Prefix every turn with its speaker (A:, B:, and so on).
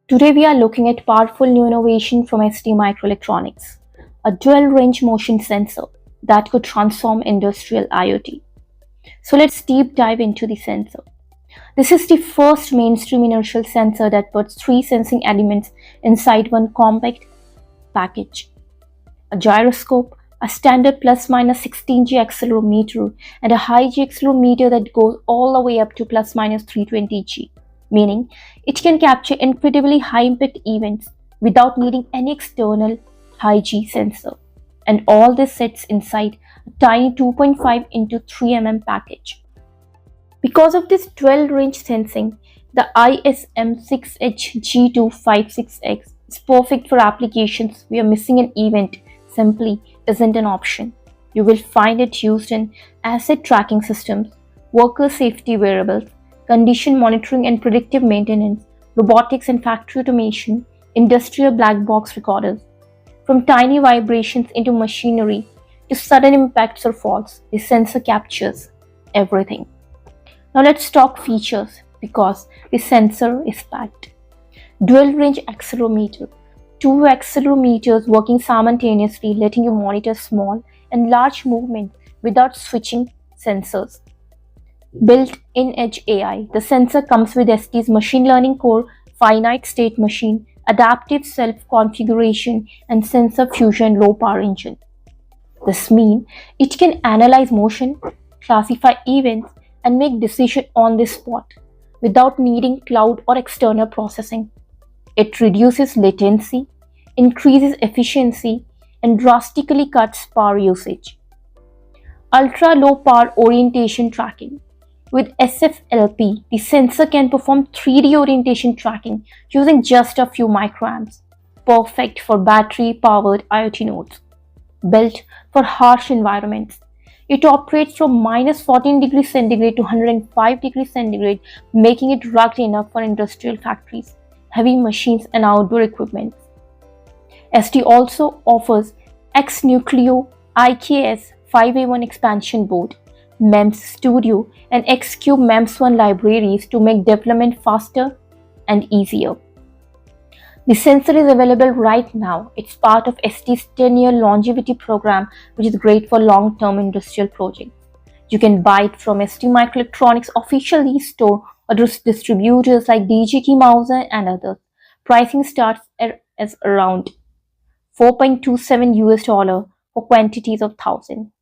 A: Today we are looking at powerful new innovation from STMicroelectronics, a dual-range motion sensor that could transform industrial IoT. So let's deep dive into the sensor. This is the first mainstream inertial sensor that puts three sensing elements inside one compact package: a gyroscope, a standard plus minus 16G accelerometer, and a high G accelerometer that goes all the way up to plus minus 320G, meaning it can capture incredibly high impact events without needing any external high G sensor. And all this sits inside a tiny 2.5 into 3 mm package. Because of this 12 range sensing, the ISM6HG256X is perfect for applications where missing an event simply isn't an option. You will find it used in asset tracking systems, worker safety wearables, condition monitoring and predictive maintenance, robotics and factory automation, industrial black box recorders. From tiny vibrations into machinery to sudden impacts or faults, the sensor captures everything. Now let's talk features because the sensor is packed. Dual range accelerometer. Two accelerometers working simultaneously, letting you monitor small and large movements without switching sensors. Built-in edge AI. The sensor comes with ST's machine learning core, finite state machine, adaptive self-configuration, and sensor fusion low power engine. This means it can analyze motion, classify events, and make decisions on the spot without needing cloud or external processing. It reduces latency, increases efficiency, and drastically cuts power usage. Ultra low power orientation tracking. With SFLP, the sensor can perform 3D orientation tracking using just a few microamps, perfect for battery-powered IoT nodes. Built for harsh environments, it operates from minus 14 degrees centigrade to 105 degrees centigrade, making it rugged enough for industrial factories, heavy machines, and outdoor equipment. ST also offers X-Nucleo IKS 5A1 expansion board, MEMS Studio, and X-Cube MEMS1 libraries to make development faster and easier. The sensor is available right now. It's part of ST's 10-year longevity program, which is great for long-term industrial projects. You can buy it from STMicroelectronics official e-store or distributors like DJkey Mauser and others. Pricing starts as around $4.27 for quantities of 1,000.